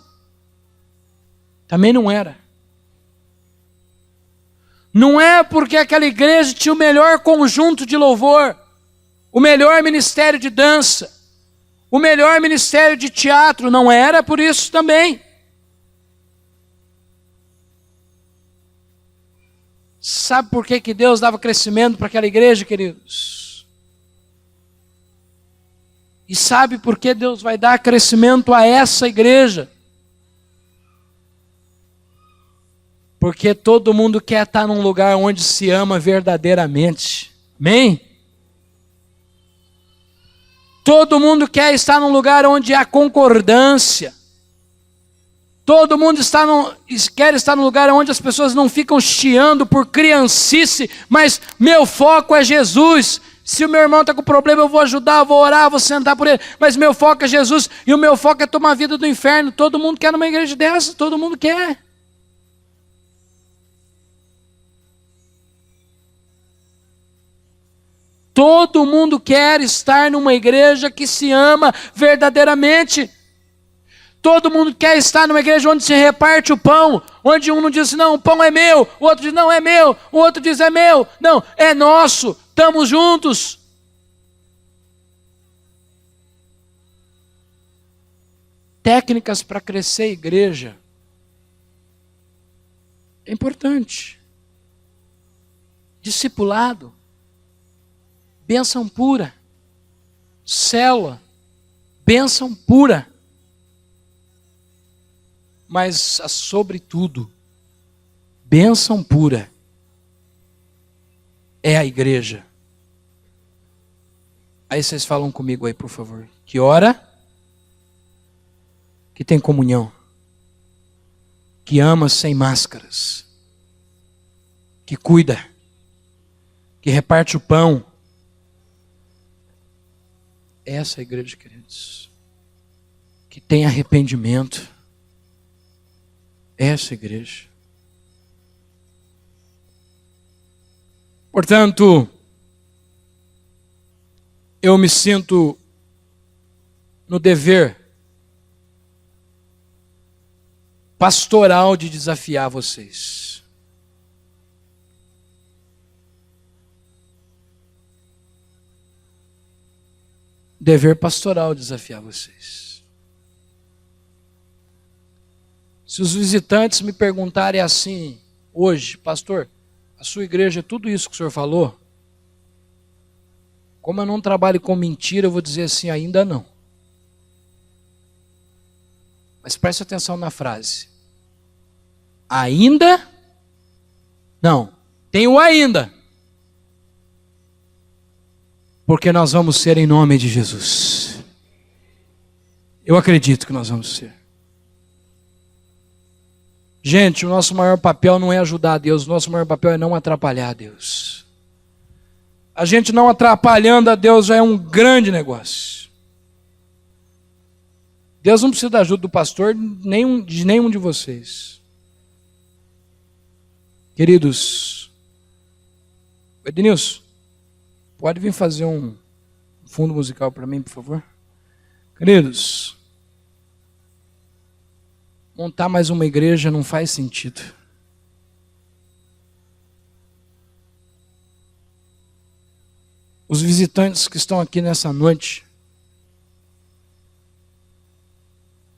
Também não era. Não é porque aquela igreja tinha o melhor conjunto de louvor, o melhor ministério de dança, o melhor ministério de teatro. Não era por isso também. Sabe por que Deus dava crescimento para aquela igreja, queridos? E sabe por que Deus vai dar crescimento a essa igreja? Porque todo mundo quer estar num lugar onde se ama verdadeiramente. Amém? Todo mundo quer estar num lugar onde há concordância. Todo mundo quer estar num lugar onde as pessoas não ficam chiando por criancice, mas meu foco é Jesus. Se o meu irmão está com problema, eu vou ajudar, eu vou orar, eu vou sentar por ele. Mas meu foco é Jesus e o meu foco é tomar a vida do inferno. Todo mundo quer numa igreja dessa, todo mundo quer. Todo mundo quer estar numa igreja que se ama verdadeiramente. Todo mundo quer estar numa igreja onde se reparte o pão, onde um não diz assim, não, o pão é meu, o outro diz, não, é meu, o outro diz, é meu, não, é nosso, estamos juntos. Técnicas para crescer a igreja É importante. Discipulado, bênção pura. Célula, bênção pura. Mas, sobretudo, bênção pura é a igreja. Aí vocês falam comigo aí, por favor. Que ora, que tem comunhão, que ama sem máscaras, que cuida, que reparte o pão. Essa é a igreja, queridos, que tem arrependimento. Essa é a igreja. Portanto, eu me sinto no dever pastoral de desafiar vocês. Dever pastoral de desafiar vocês. Se os visitantes me perguntarem assim, hoje, pastor, a sua igreja é tudo isso que o senhor falou? Como eu não trabalho com mentira, eu vou dizer assim, ainda não. Mas preste atenção na frase. Ainda? Não. Tem o ainda. Porque nós vamos ser em nome de Jesus. Eu acredito que nós vamos ser. Gente, o nosso maior papel não é ajudar a Deus, o nosso maior papel é não atrapalhar a Deus. A gente não atrapalhando a Deus já é um grande negócio. Deus não precisa da ajuda do pastor, de nenhum de vocês. Queridos, Ednilson, pode vir fazer um fundo musical para mim, por favor? Queridos, montar mais uma igreja não faz sentido. Os visitantes que estão aqui nessa noite,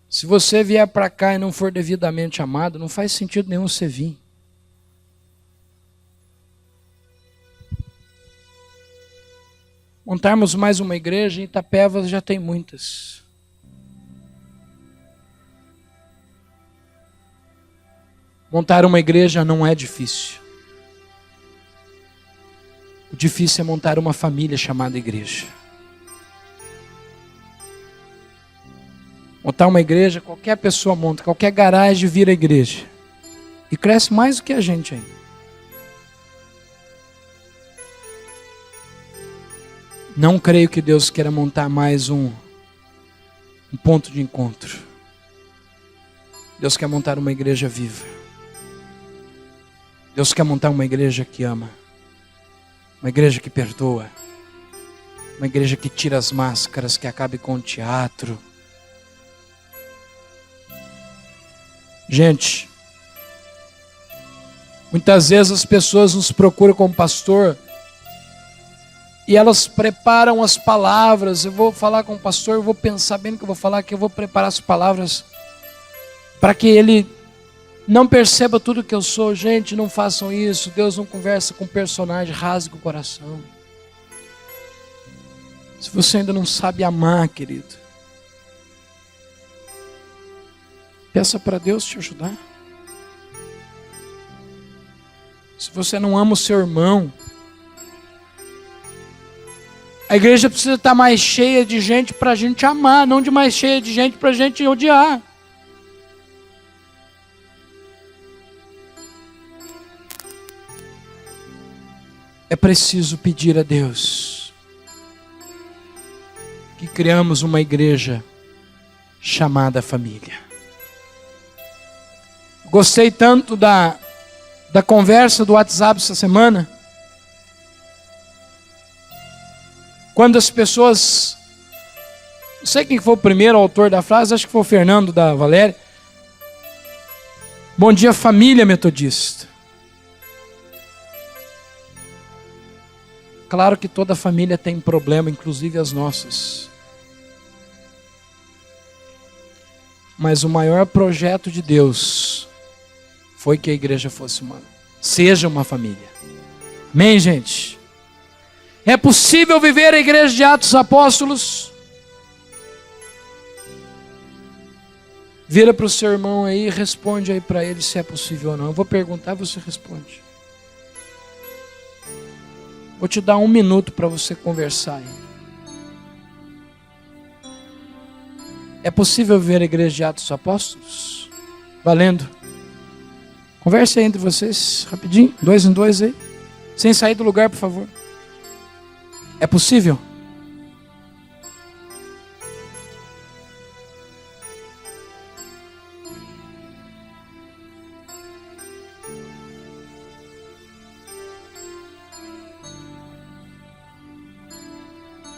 se você vier para cá e não for devidamente amado, não faz sentido nenhum você vir. Montarmos mais uma igreja, em Itapeva já tem muitas. Montar uma igreja não é difícil. O difícil é montar uma família chamada igreja. Montar uma igreja, qualquer pessoa monta, qualquer garagem vira igreja. E cresce mais do que a gente ainda. Não creio que Deus queira montar mais um ponto de encontro. Deus quer montar uma igreja viva. Deus quer montar uma igreja que ama. Uma igreja que perdoa. Uma igreja que tira as máscaras, que acabe com o teatro. Gente, muitas vezes as pessoas nos procuram como pastor e elas preparam as palavras. Eu vou falar com o pastor, eu vou pensar bem no que eu vou falar, que eu vou preparar as palavras para que ele não perceba tudo que eu sou. Gente, não façam isso. Deus não conversa com personagem, rasgue o coração. Se você ainda não sabe amar, querido, peça para Deus te ajudar. Se você não ama o seu irmão, a igreja precisa estar mais cheia de gente para a gente amar, não de mais cheia de gente para a gente odiar. É preciso pedir a Deus que criamos uma igreja chamada família. Gostei tanto da conversa do WhatsApp essa semana. Quando as pessoas, não sei quem foi o primeiro autor da frase, acho que foi o Fernando da Valéria. Bom dia, família metodista. Claro que toda família tem problema, inclusive as nossas. Mas o maior projeto de Deus foi que a igreja seja uma família. Amém, gente? É possível viver a igreja de Atos dos Apóstolos? Vira para o seu irmão aí e responde aí para ele se é possível ou não. Eu vou perguntar, você responde. Vou te dar 1 minuto para você conversar aí. É possível viver a igreja de Atos dos Apóstolos? Valendo. Converse aí entre vocês, rapidinho, 2 em 2 aí. Sem sair do lugar, por favor. É possível?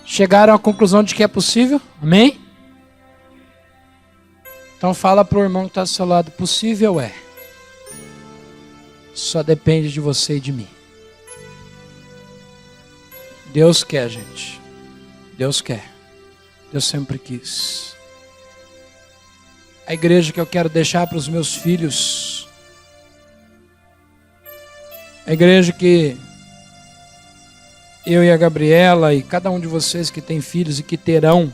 Chegaram à conclusão de que é possível? Amém? Então fala para o irmão que está do seu lado, possível é. Só depende de você e de mim. Deus quer, gente. Deus quer. Deus sempre quis. A igreja que eu quero deixar para os meus filhos. A igreja que eu e a Gabriela e cada um de vocês que tem filhos e que terão,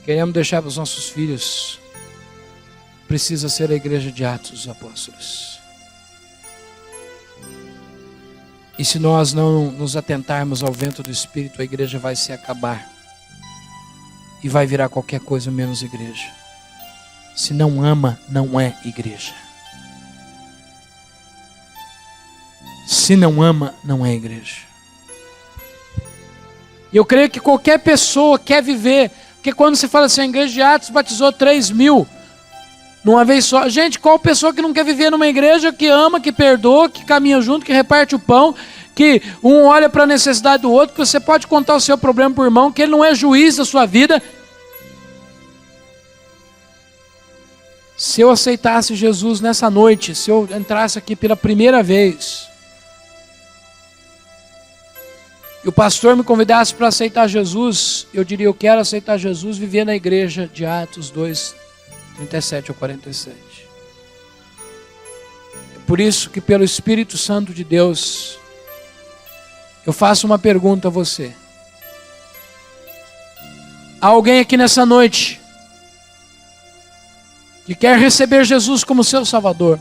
queremos deixar para os nossos filhos, precisa ser a igreja de Atos dos Apóstolos. E se nós não nos atentarmos ao vento do Espírito, a igreja vai se acabar e vai virar qualquer coisa menos igreja. Se não ama, não é igreja. Se não ama, não é igreja. E eu creio que qualquer pessoa quer viver, porque quando você fala assim, a igreja de Atos batizou 3.000 numa vez só. Gente, qual pessoa que não quer viver numa igreja que ama, que perdoa, que caminha junto, que reparte o pão, que um olha para a necessidade do outro, que você pode contar o seu problema para o irmão, que ele não é juiz da sua vida. Se eu aceitasse Jesus nessa noite, se eu entrasse aqui pela primeira vez, e o pastor me convidasse para aceitar Jesus, eu diria, eu quero aceitar Jesus, viver na igreja de Atos 2, 37 ou 47. É por isso que pelo Espírito Santo de Deus, eu faço uma pergunta a você. Há alguém aqui nessa noite que quer receber Jesus como seu Salvador?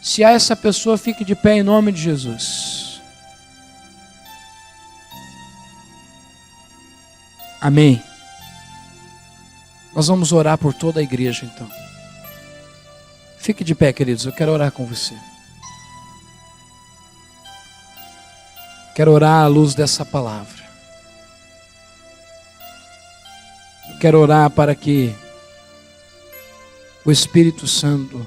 Se há essa pessoa, fique de pé em nome de Jesus. Amém. Nós vamos orar por toda a igreja então. Fique de pé, queridos, eu quero orar com você. Quero orar à luz dessa palavra. Eu quero orar para que o Espírito Santo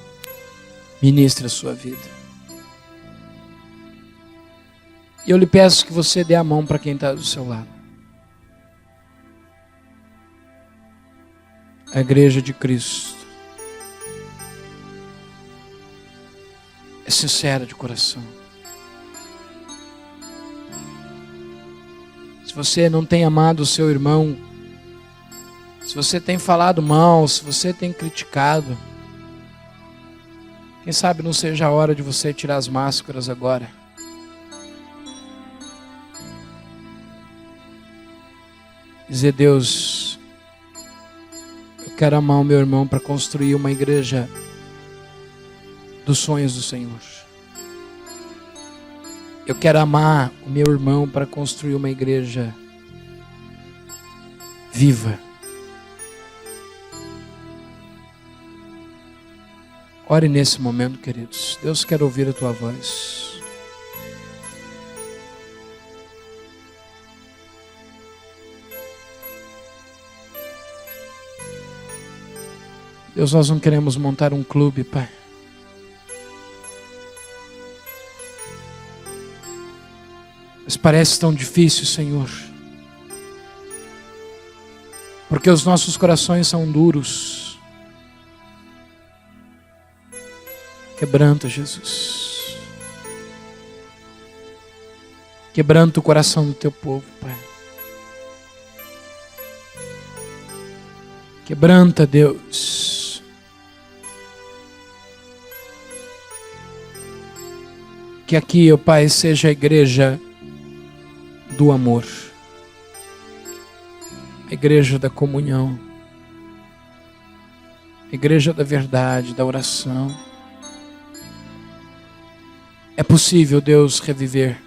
ministre a sua vida. E eu lhe peço que você dê a mão para quem está do seu lado. A igreja de Cristo é sincera de coração. Se você não tem amado o seu irmão, se você tem falado mal, se você tem criticado, quem sabe não seja a hora de você tirar as máscaras agora. Dizer, Deus, eu quero amar o meu irmão para construir uma igreja dos sonhos do Senhor. Eu quero amar o meu irmão para construir uma igreja viva. Ore nesse momento, queridos. Deus quer ouvir a tua voz. Deus, nós não queremos montar um clube, Pai. Mas parece tão difícil, Senhor. Porque os nossos corações são duros. Quebranta, Jesus. Quebranta o coração do teu povo, Pai. Quebranta, Deus. que aqui, ó Pai, seja a igreja do amor, a igreja da comunhão, a igreja da verdade, da oração. É possível, Deus, reviver.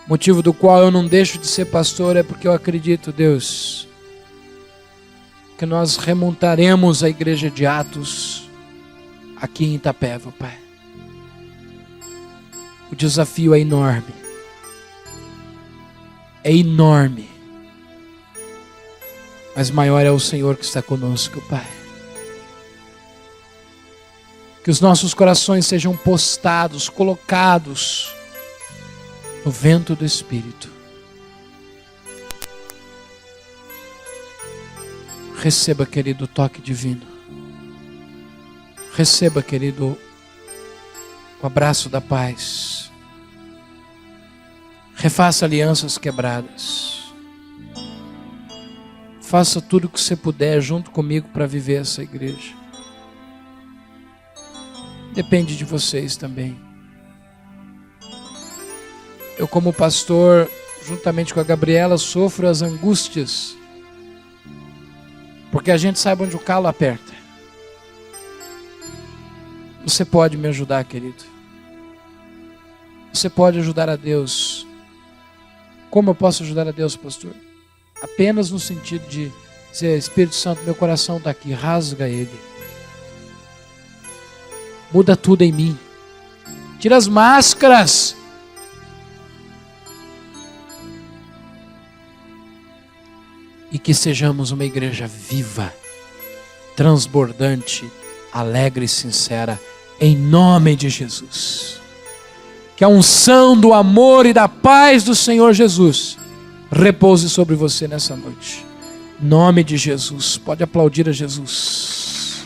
O motivo do qual eu não deixo de ser pastor é porque eu acredito, Deus, que nós remontaremos a igreja de Atos aqui em Itapeva, Pai. O desafio é enorme. É enorme. Mas maior é o Senhor que está conosco, Pai. Que os nossos corações sejam postados, colocados no vento do Espírito. Receba, querido, o toque divino. Receba, querido, o abraço da paz. Refaça alianças quebradas. Faça tudo o que você puder junto comigo para viver essa igreja. Depende de vocês também. Eu, como pastor, juntamente com a Gabriela, sofro as angústias, porque a gente sabe onde o calo aperta. Você pode me ajudar, querido. Você pode ajudar a Deus. Como eu posso ajudar a Deus, pastor? Apenas no sentido de dizer: Espírito Santo, meu coração está aqui, rasga ele. Muda tudo em mim. Tira as máscaras. E que sejamos uma igreja viva, transbordante, alegre e sincera, em nome de Jesus. Que a unção do amor e da paz do Senhor Jesus repouse sobre você nessa noite. Em nome de Jesus. Pode aplaudir a Jesus.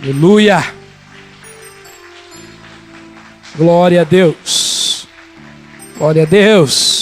Aleluia. Glória a Deus. Glória a Deus.